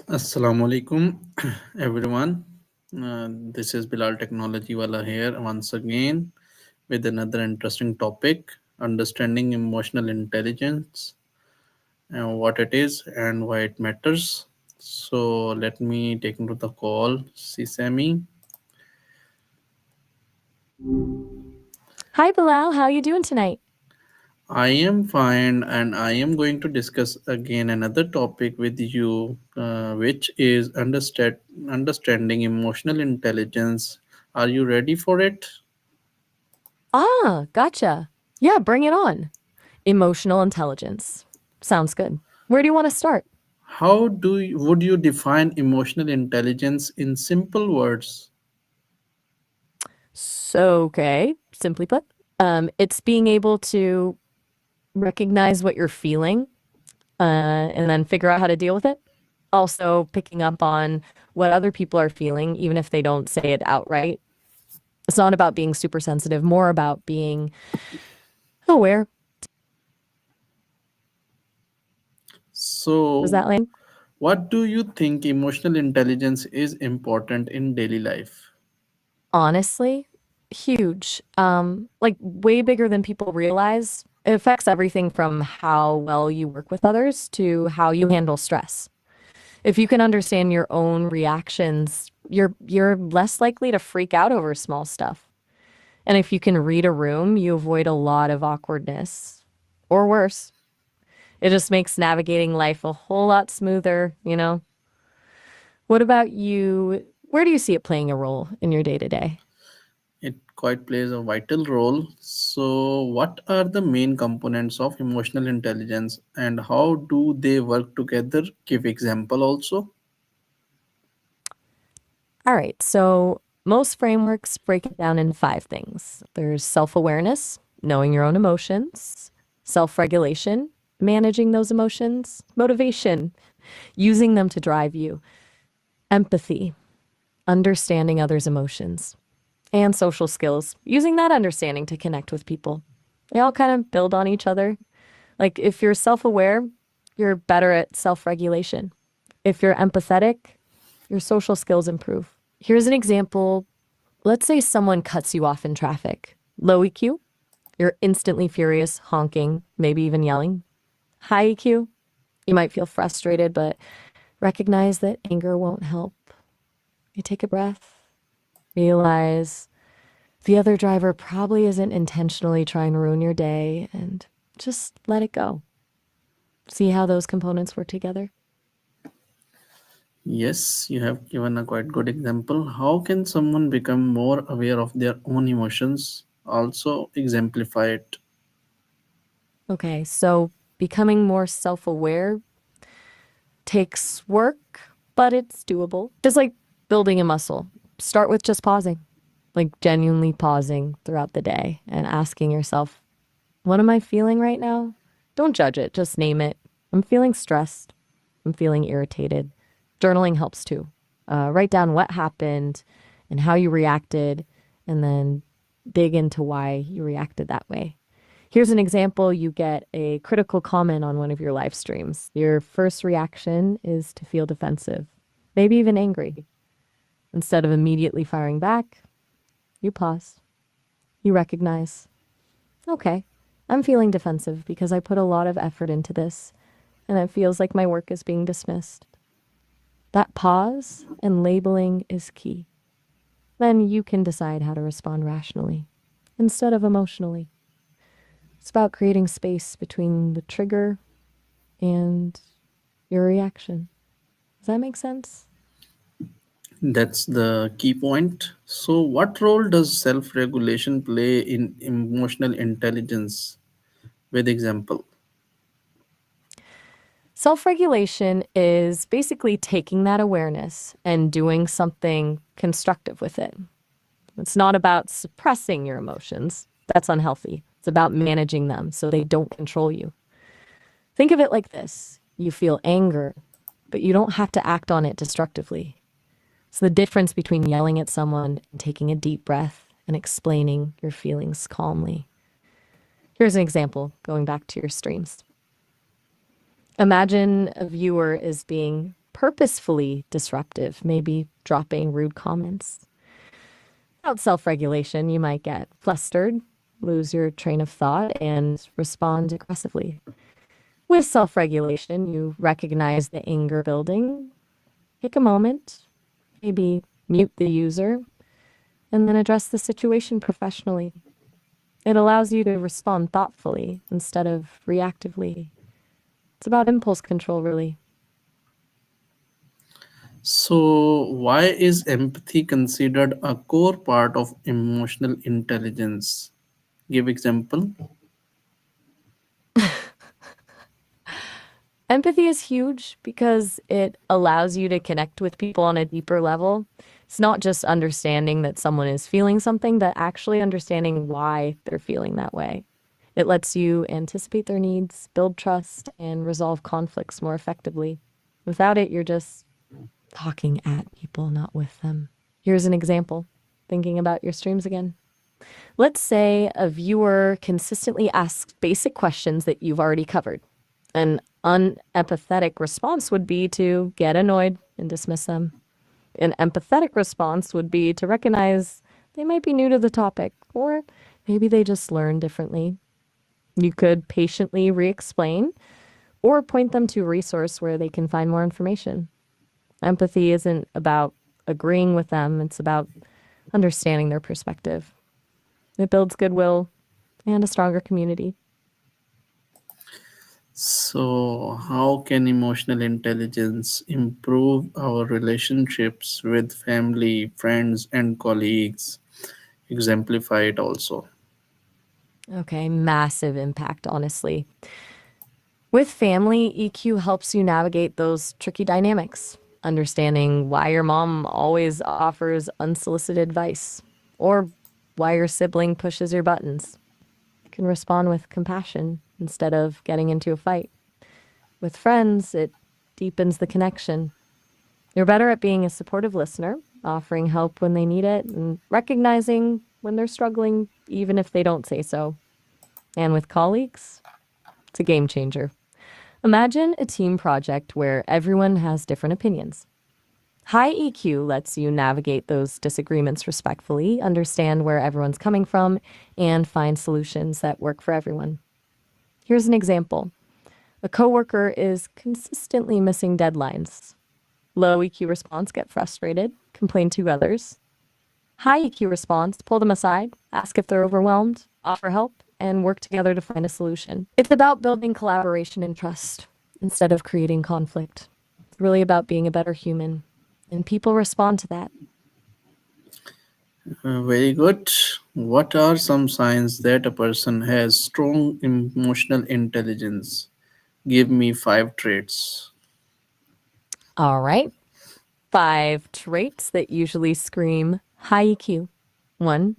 Assalamu alaikum, everyone. This is Bilal Technology Wala here once again with another interesting topic, understanding emotional intelligence, what it is and why it matters. So let me take into the call SESAME. Hi, Bilal. How you doing tonight? I am fine and I am going to discuss again another topic with you, which is understanding emotional intelligence. Are you ready for it? Gotcha. Yeah, bring it on. Emotional intelligence. Sounds good. Where do you want to start? Would you define emotional intelligence in simple words? So, okay, simply put, it's being able to recognize what you're feeling and then figure out how to deal with it. Also, picking up on what other people are feeling, even if they don't say it outright. It's not about being super sensitive, more about being aware. Does So, that land? what do you think emotional intelligence is important in daily life? Honestly, huge. Like way bigger than people realize. It affects everything from how well you work with others to how you handle stress. If you can understand your own reactions, you're less likely to freak out over small stuff. And if you can read a room, you avoid a lot of awkwardness. Or worse, it just makes navigating life a whole lot smoother. What about you? Where do you see it playing a role in your day to day? It quite plays a vital role. So, what are the main components of emotional intelligence and how do they work together? Give example also. All right, so most frameworks break it down into five things. There's self awareness, knowing your own emotions, self regulation, managing those emotions, motivation, using them to drive you, empathy, understanding others' emotions, and social skills, using that understanding to connect with people. They all kind of build on each other. Like if you're self aware, you're better at self regulation. If you're empathetic, your social skills improve. Here's an example. Let's say someone cuts you off in traffic. Low EQ, you're instantly furious, honking, maybe even yelling. High EQ, you might feel frustrated, but recognize that anger won't help. You take a breath, realize the other driver probably isn't intentionally trying to ruin your day, and just let it go. See how those components work together? Yes, you have given a quite good example. How can someone become more aware of their own emotions? Also, exemplify it. Okay, so becoming more self aware takes work, but it's doable. Just like building a muscle. Start with just pausing, like genuinely pausing throughout the day and asking yourself, what am I feeling right now? Don't judge it, just name it. I'm feeling stressed. I'm feeling irritated. Journaling helps too. Write down what happened and how you reacted, and then dig into why you reacted that way. Here's an example. You get a critical comment on one of your live streams. Your first reaction is to feel defensive, maybe even angry. Instead of immediately firing back, you pause. You recognize, okay, I'm feeling defensive because I put a lot of effort into this and it feels like my work is being dismissed. That pause and labeling is key. Then you can decide how to respond rationally instead of emotionally. It's about creating space between the trigger and your reaction. Does that make sense? That's the key point. So, what role does self regulation play in emotional intelligence? With example. Self regulation is basically taking that awareness and doing something constructive with it. It's not about suppressing your emotions, that's unhealthy. It's about managing them so they don't control you. Think of it like this: you feel anger, but you don't have to act on it destructively. It's the difference between yelling at someone and taking a deep breath and explaining your feelings calmly. Here's an example going back to your streams. Imagine a viewer is being purposefully disruptive, maybe dropping rude comments. Without self regulation, you might get flustered, lose your train of thought, and respond aggressively. With self regulation, you recognize the anger building, take a moment, maybe mute the user, and then address the situation professionally. It allows you to respond thoughtfully instead of reactively. It's about impulse control, really. So, why is empathy considered a core part of emotional intelligence? Give example. Empathy is huge because it allows you to connect with people on a deeper level. It's not just understanding that someone is feeling something, but actually understanding why they're feeling that way. It lets you anticipate their needs, build trust, and resolve conflicts more effectively. Without it, you're just talking at people, not with them. Here's an example, thinking about your streams again. Let's say a viewer consistently asks basic questions that you've already covered. An unempathetic response would be to get annoyed and dismiss them. An empathetic response would be to recognize they might be new to the topic, or maybe they just learn differently. You could patiently re explain or point them to a resource where they can find more information. Empathy isn't about agreeing with them, it's about understanding their perspective. It builds goodwill and a stronger community. So, how can emotional intelligence improve our relationships with family, friends, and colleagues? Exemplify it also. Okay, massive impact, honestly. With family, EQ helps you navigate those tricky dynamics, understanding why your mom always offers unsolicited advice or why your sibling pushes your buttons. You can respond with compassion instead of getting into a fight. With friends, it deepens the connection. You're better at being a supportive listener, offering help when they need it, and recognizing when they're struggling, even if they don't say so. And with colleagues, it's a game changer. Imagine a team project where everyone has different opinions. High EQ lets you navigate those disagreements respectfully, understand where everyone's coming from, and find solutions that work for everyone. Here's an example. A coworker is consistently missing deadlines. Low EQ response, get frustrated, complain to others. High EQ response, pull them aside, ask if they're overwhelmed, offer help, and work together to find a solution. It's about building collaboration and trust instead of creating conflict. It's really about being a better human, and people respond to that. Very good. What are some signs that a person has strong emotional intelligence? Give me five traits. All right. 5 traits that usually scream high EQ. 1,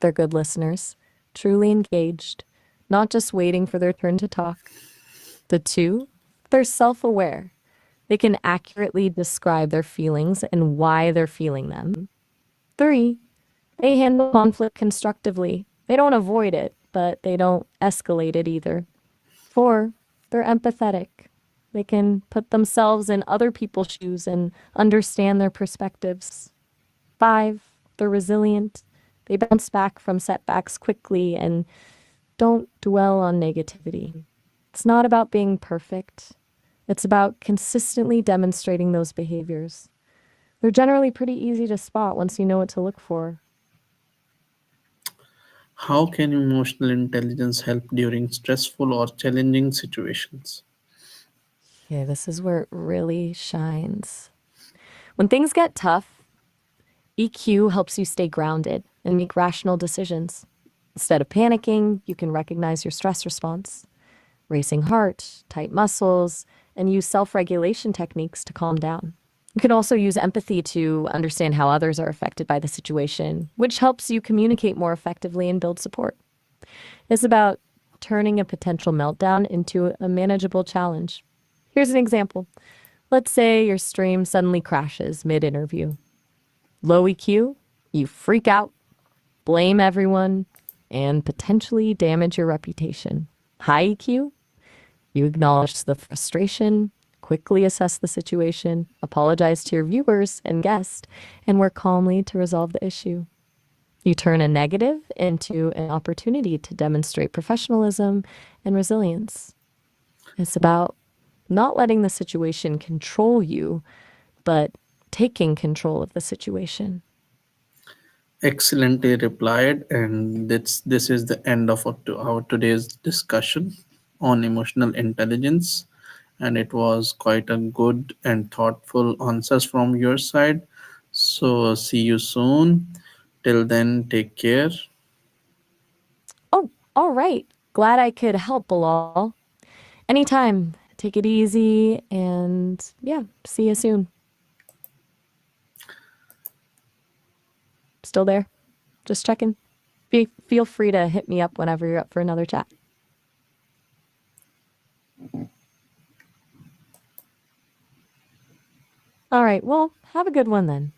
they're good listeners, truly engaged, not just waiting for their turn to talk. The 2, they're self aware. They can accurately describe their feelings and why they're feeling them. 3, they handle conflict constructively. They don't avoid it, but they don't escalate it either. 4, they're empathetic. They can put themselves in other people's shoes and understand their perspectives. 5, they're resilient. They bounce back from setbacks quickly and don't dwell on negativity. It's not about being perfect. It's about consistently demonstrating those behaviors. They're generally pretty easy to spot once you know what to look for. How can emotional intelligence help during stressful or challenging situations? Okay, this is where it really shines. When things get tough, EQ helps you stay grounded and make rational decisions. Instead of panicking, you can recognize your stress response, racing heart, tight muscles, and use self regulation techniques to calm down. You can also use empathy to understand how others are affected by the situation, which helps you communicate more effectively and build support. It's about turning a potential meltdown into a manageable challenge. Here's an example. Let's say your stream suddenly crashes mid interview. Low EQ, you freak out, blame everyone, and potentially damage your reputation. High EQ, you acknowledge the frustration, quickly assess the situation, apologize to your viewers and guests, and work calmly to resolve the issue. You turn a negative into an opportunity to demonstrate professionalism and resilience. It's about not letting the situation control you, but taking control of the situation. Excellently replied, and this is the end of our today's discussion on emotional intelligence, and it was quite a good and thoughtful answers from your side. So see you soon. Till then, take care. Oh, all right. Glad I could help, Bilal. Anytime. Take it easy and yeah, see you soon. Still there? Just checking. Feel free to hit me up whenever you're up for another chat. All right, well, have a good one then.